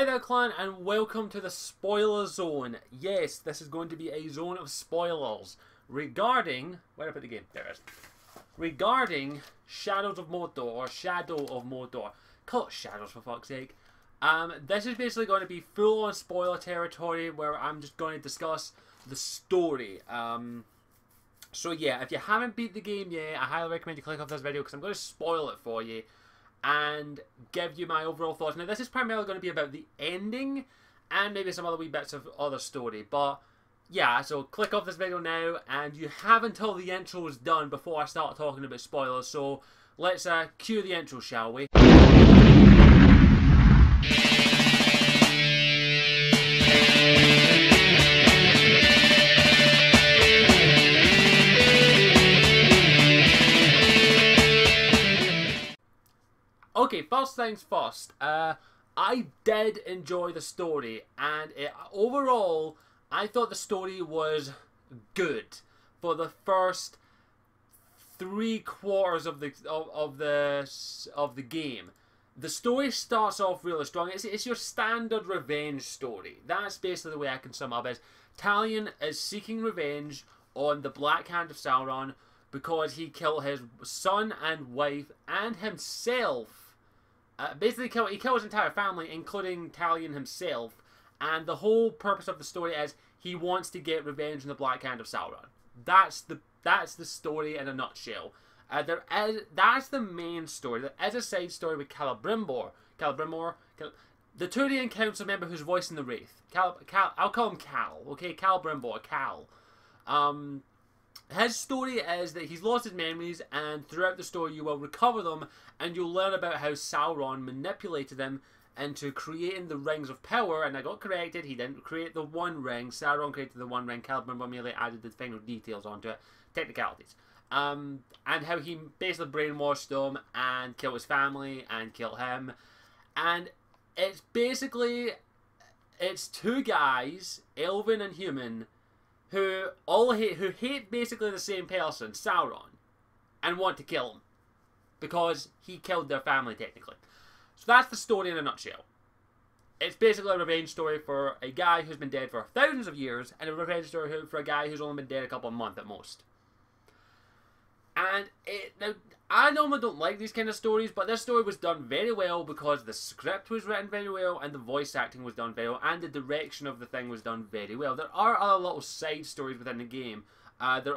there, clan, and welcome to the spoiler zone. Yes, this is going to be a zone of spoilers regarding... Where did I put the game? There it is. Regarding Shadows of Mordor, or Shadow of Mordor. Call it Shadows, for fuck's sake. This is basically going to be full-on spoiler territory where I'm just going to discuss the story. So yeah, if you haven't beat the game yet, I highly recommend you click off this video because I'm going to spoil it for you and give you my overall thoughts. Now, this is primarily going to be about the ending and maybe some other wee bits of other story. But yeah, so click off this video now, and you have until the intro is done before I start talking about spoilers. So let's cue the intro, shall we? Okay, first things first, I did enjoy the story, and overall, I thought the story was good for the first 3/4 of the game. The story starts off really strong. It's your standard revenge story. That's basically the way I can sum up it. Talion is seeking revenge on the Black Hand of Sauron because he killed his son and wife and himself. Basically, he killed his entire family, including Talion himself, and the whole purpose of the story is he wants to get revenge on the Black Hand of Sauron. That's the story in a nutshell. That's the main story. There is a side story with Celebrimbor, the Turian council member who's voicing the Wraith. I'll call him Cal, okay? Celebrimbor, Cal. His story is that he's lost his memories, and throughout the story you will recover them, and you'll learn about how Sauron manipulated him into creating the Rings of Power. And I got corrected, he didn't create the One Ring. Sauron created the One Ring. Celebrimbor merely added the final details onto it. Technicalities. And how he basically brainwashed them and killed his family and killed him. And it's basically... it's two guys, elven and human, who hate basically the same person, Sauron, and want to kill him because he killed their family technically. So that's the story in a nutshell. It's basically a revenge story for a guy who's been dead for thousands of years, and a revenge story for a guy who's only been dead a couple of months at most. And now, I normally don't like these kind of stories, but this story was done very well because the script was written very well, and the voice acting was done very well, and the direction of the thing was done very well. There are other little side stories within the game. The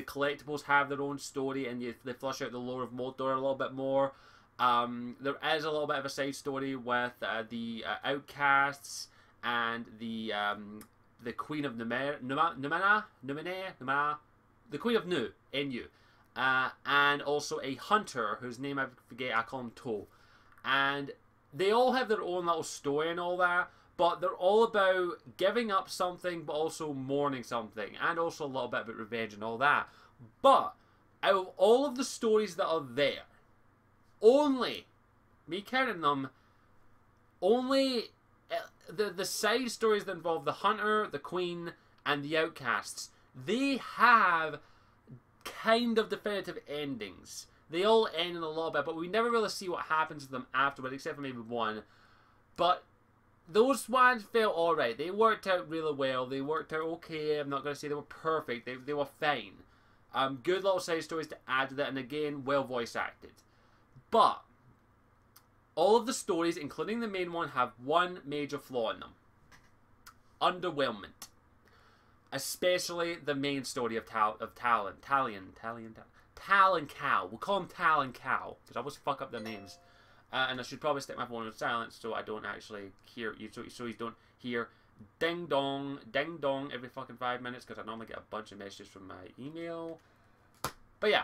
collectibles have their own story, and they flush out the lore of Mordor a little bit more. There is a little bit of a side story with the outcasts and the Queen of Numenor, the Queen of Nu, N-U. And also a hunter whose name I forget. I call him To. And they all have their own little story and all that, but they're all about giving up something but also mourning something, and also a little bit about revenge and all that. But out of all of the stories that are there, only, me counting them, only the side stories that involve the hunter, the queen, and the outcasts, they have kind of definitive endings. They all end in a little bit, but we never really see what happens to them afterward, except for maybe one. But those ones felt alright. They worked out really well. They worked out okay. I'm not going to say they were perfect. They were fine. Good little side stories to add to that, and again, well voice acted. But all of the stories, including the main one, have one major flaw in them. Underwhelmment. Especially the main story of Talion Cow. We'll call him Talon Cow, because I always fuck up their names. And I should probably stick my phone on silent so I don't actually hear you, so you don't hear ding dong every fucking 5 minutes, because I normally get a bunch of messages from my email. But yeah,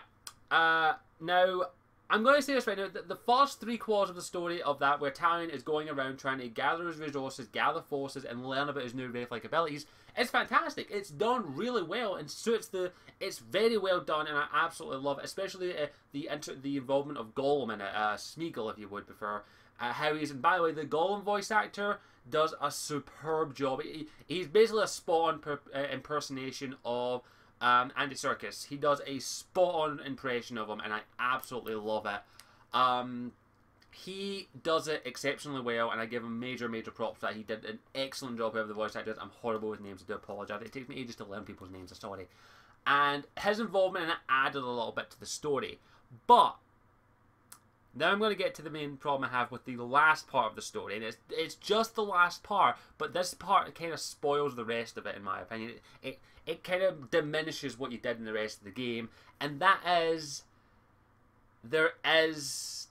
now I'm going to say this right now. The first 3/4 of the story of that, where Talion is going around trying to gather his resources, gather forces, and learn about his new Wraith-like abilities, it's fantastic. It's done really well and suits the... It's very well done, and I absolutely love it. Especially the involvement of Gollum in it, Smeagol, if you would prefer. How he's... And by the way, the Gollum voice actor does a superb job. He's basically a spot-on impersonation of Andy Serkis. He does a spot-on impression of him, and I absolutely love it. he does it exceptionally well, and I give him major props for that. He did an excellent job with the voice actors. I'm horrible with names, I do apologise. It takes me ages to learn people's names, I'm sorry. And his involvement in it added a little bit to the story. But now I'm going to get to the main problem I have with the last part of the story. And it's just the last part, but this part kind of spoils the rest of it, in my opinion. It kind of diminishes what you did in the rest of the game. And that is, there is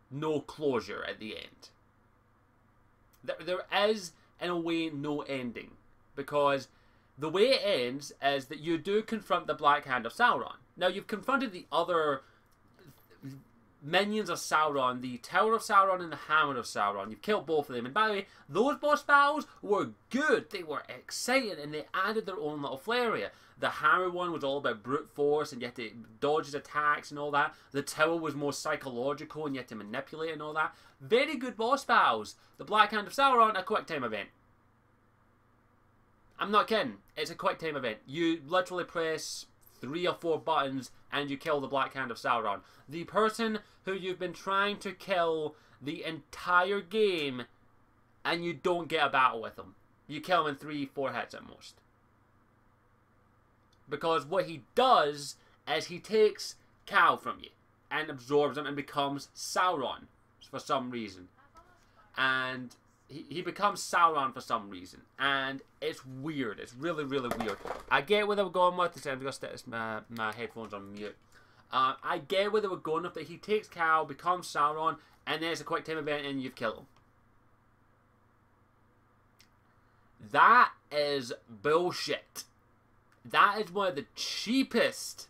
no closure at the end. There is, in a way, no ending. Because the way it ends is that you do confront the Black Hand of Sauron. Now, you've confronted the other minions of Sauron, the Tower of Sauron and the Hammer of Sauron. You've killed both of them. And by the way, those boss battles were good. They were exciting, and they added their own little flair here. The Hammer one was all about brute force, and you had to dodge his attacks and all that. The Tower was more psychological, and you had to manipulate and all that. Very good boss battles. The Black Hand of Sauron, a quick time event. I'm not kidding. It's a quick time event. You literally press 3 or 4 buttons and you kill the Black Hand of Sauron. The person who you've been trying to kill the entire game, and you don't get a battle with him. You kill him in 3-4 hits at most. Because what he does is he takes Cal from you and absorbs him and becomes Sauron for some reason. And he becomes Sauron for some reason, and it's weird. It's really weird. I get where they were going with this. I'm going to stick my headphones on mute. I get where they were going with it. He takes Cal, becomes Sauron, and then it's a quick time event and you've killed him. That is bullshit. That is one of the cheapest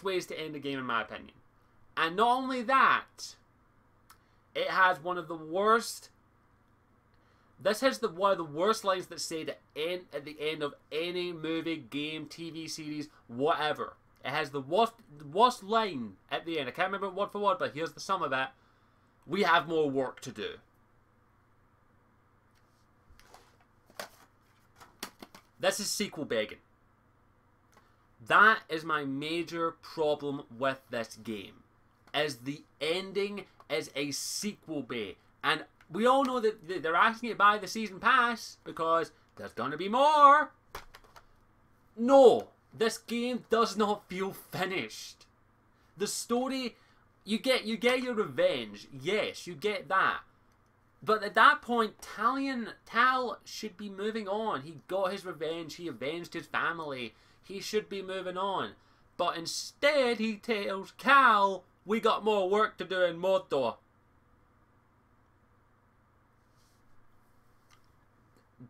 ways to end a game, in my opinion. And not only that, it has one of the worst. This has one of the worst lines that say at the end of any movie, game, TV series, whatever. It has the worst line at the end. I can't remember it word for word, but here's the sum of it. We have more work to do. This is sequel begging. That is my major problem with this game. Is the ending is a sequel bait. And we all know that they're asking you to buy the season pass because there's going to be more. No, this game does not feel finished. The story, you get your revenge. Yes, you get that. But at that point, Tal should be moving on. He got his revenge. He avenged his family. He should be moving on. But instead, he tells Cal, we got more work to do in Mordor.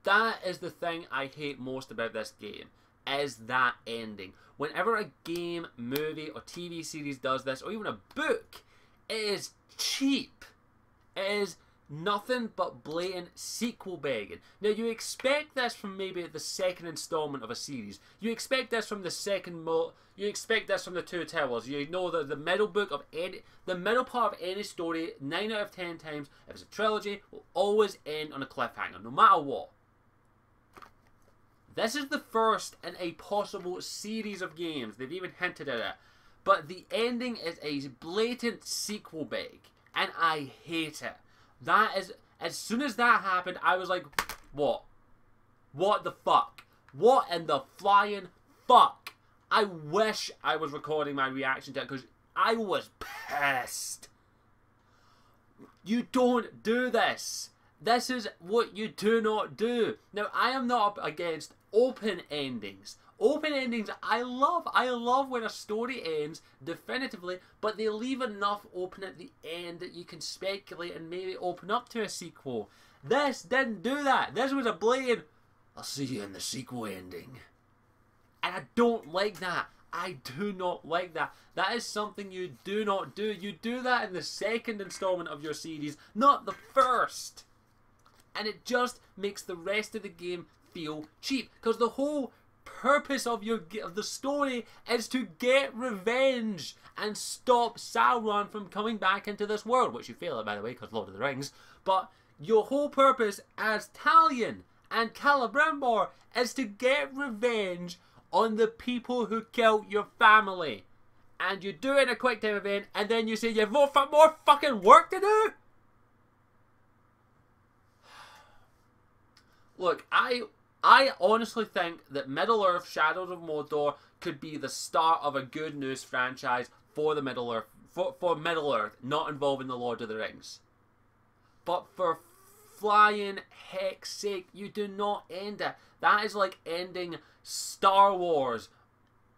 That is the thing I hate most about this game, is that ending. Whenever a game, movie, or TV series does this, or even a book, it is cheap. It is nothing but blatant sequel begging. Now, you expect this from maybe the second installment of a series. You expect this from the you expect this from the Two Towers. You know that the middle part of any story, 9 out of 10 times, if it's a trilogy, will always end on a cliffhanger, no matter what. This is the first in a possible series of games. They've even hinted at it. But the ending is a blatant sequel beg, and I hate it. That is, as soon as that happened, I was like, what? What the fuck? What in the flying fuck? I wish I was recording my reaction to it, because I was pissed. You don't do this. This is what you do not do. Now, I am not against open endings. Open endings, I love. I love when a story ends definitively, but they leave enough open at the end that you can speculate and maybe open up to a sequel. This didn't do that. This was a blatant, I'll see you in the sequel ending. And I don't like that. I do not like that. That is something you do not do. You do that in the second installment of your series, not the first. And it just makes the rest of the game feel cheap, because the whole purpose of the story is to get revenge and stop Sauron from coming back into this world, which you fail at, by the way, because Lord of the Rings. But your whole purpose as Talion and Celebrimbor is to get revenge on the people who killed your family. and you do it in a quick time event, and then you say you've more fucking work to do? Look, I honestly think that Middle-earth Shadows of Mordor could be the start of a good news franchise for the Middle-earth, for Middle-earth, not involving the Lord of the Rings. But for flying heck's sake, you do not end it. That is like ending Star Wars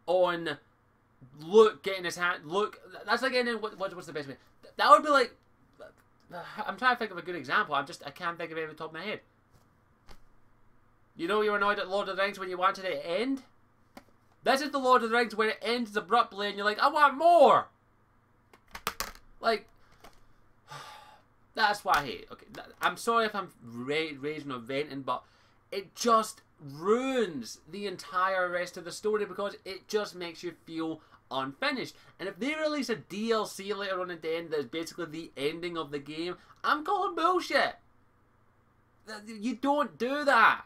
on Luke getting his hand. Luke, that's like ending. What's the best way? That would be like. I'm trying to think of a good example. I can't think of it off the top of my head. You know you were annoyed at Lord of the Rings when you wanted it to end? This is the Lord of the Rings where it ends abruptly and you're like, I want more! Like, that's what I hate. Okay, I'm sorry if I'm raging or venting, but it just ruins the entire rest of the story because it just makes you feel unfinished. And if they release a DLC later on at the end that's basically the ending of the game, I'm calling bullshit. You don't do that.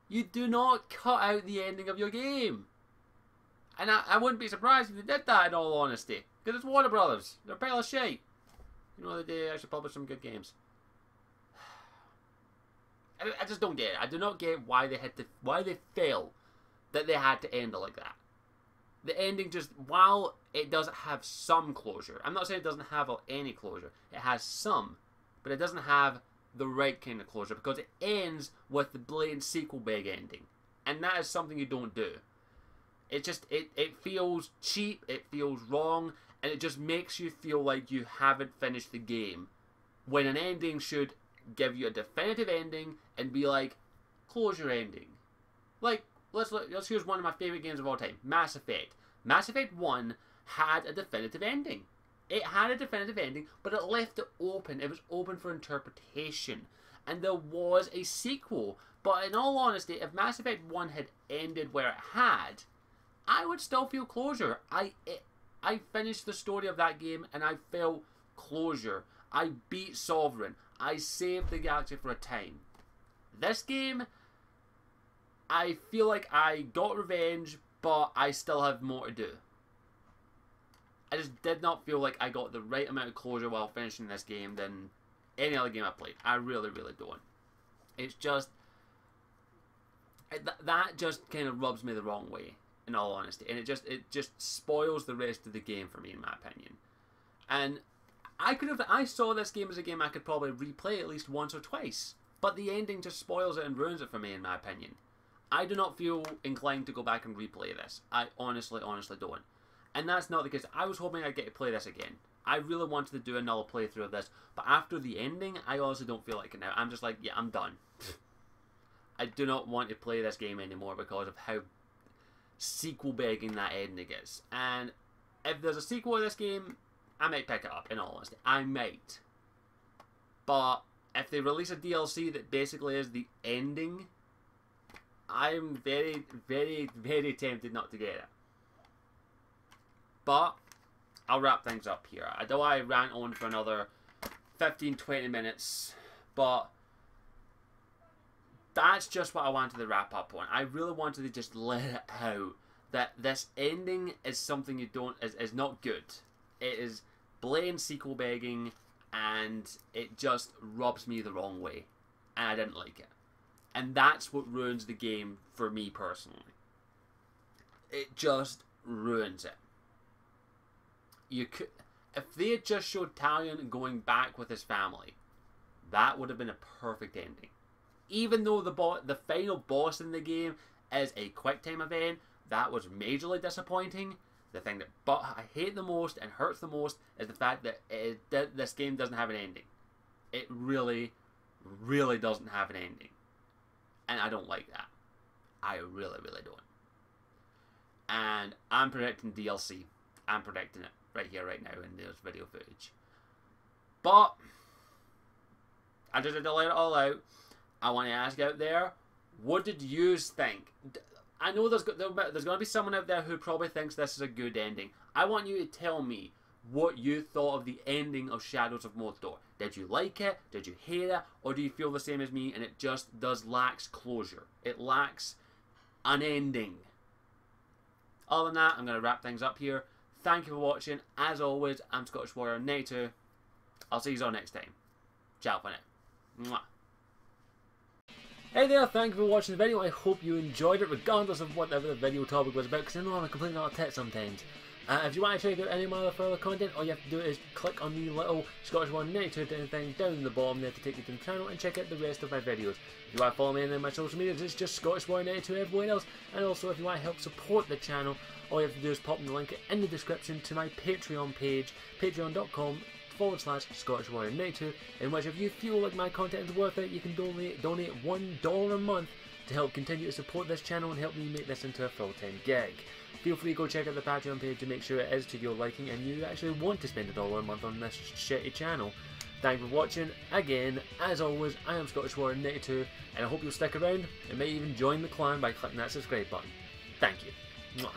You do not cut out the ending of your game. And I wouldn't be surprised if they did that, in all honesty. Because it's Warner Brothers. They're a pile of shit. You know, they actually publish some good games. I just don't get it. I do not get why they felt that they had to end it like that. The ending just, while it does have some closure. I'm not saying it doesn't have any closure. It has some. But it doesn't have the right kind of closure because it ends with the blatant sequel big ending, and that is something you don't do. It just it feels cheap, it feels wrong, and it just makes you feel like you haven't finished the game when an ending should give you a definitive ending and be like closure ending. Like let's use one of my favorite games of all time, Mass Effect. Mass Effect 1 had a definitive ending. It had a definitive ending, but it left it open. It was open for interpretation. And there was a sequel. But in all honesty, if Mass Effect 1 had ended where it had, I would still feel closure. I finished the story of that game and I felt closure. I beat Sovereign. I saved the galaxy for a time. This game, I feel like I got revenge, but I still have more to do. I just did not feel like I got the right amount of closure while finishing this game than any other game I played. I really, really don't. It's just... that just kind of rubs me the wrong way, in all honesty. And it just spoils the rest of the game for me, in my opinion. And I saw this game as a game I could probably replay at least once or twice. But the ending just spoils it and ruins it for me, in my opinion. I do not feel inclined to go back and replay this. I honestly don't. And that's not the case. I was hoping I'd get to play this again. I really wanted to do another playthrough of this. But after the ending, I honestly don't feel like it now. I'm just like, yeah, I'm done. I do not want to play this game anymore because of how sequel begging that ending is. And if there's a sequel to this game, I might pick it up, in all honesty. I might. But if they release a DLC that basically is the ending, I'm very, very, very tempted not to get it. But I'll wrap things up here. I know I ran on for another 15-20 minutes, but that's just what I wanted to wrap up on. I really wanted to just let it out that this ending is something is not good. It is blatant sequel begging, and it just rubs me the wrong way, and I didn't like it. And that's what ruins the game for me personally. It just ruins it. If they had just showed Talion going back with his family, that would have been a perfect ending. Even though the final boss in the game is a quick time event, that was majorly disappointing. The thing that I hate the most and hurts the most is the fact that this game doesn't have an ending. It really, really doesn't have an ending. And I don't like that. I really, really don't. And I'm predicting DLC. I'm predicting it right here, right now in this video footage. But I just had to let it all out. I want to ask out there, what did you think? I know there's going to be someone out there who probably thinks this is a good ending. I want you to tell me what you thought of the ending of Shadows of Mordor. Did you like it? Did you hate it? Or do you feel the same as me and it just lacks closure? It lacks an ending. Other than that, I'm going to wrap things up here. thank you for watching. As always, I'm Scottish Warrior 92. I'll see you all next time. Ciao for now. Mwah. Hey there, thank you for watching the video. I hope you enjoyed it, regardless of whatever the video topic was about, because I know I'm a complete lot of tit sometimes. If you want to check out any of my other further content, all you have to do is click on the little Scottish Warrior 92 thing down the bottom there to take you to the channel and check out the rest of my videos. If you want to follow me on any of my social medias, it's just Scottish Warrior 92 everywhere else. And also, if you want to help support the channel, all you have to do is pop in the link in the description to my Patreon page, patreon.com/Scottish Warrior 92, in which if you feel like my content is worth it, you can donate $1 a month to help continue to support this channel and help me make this into a full-time gig. Feel free to go check out the Patreon page to make sure it is to your liking and you actually want to spend $1 a month on this shitty channel. Thank you for watching. Again, as always, I am Scottish Warrior 92, and I hope you'll stick around and may even join the clan by clicking that subscribe button. Thank you. Mwah.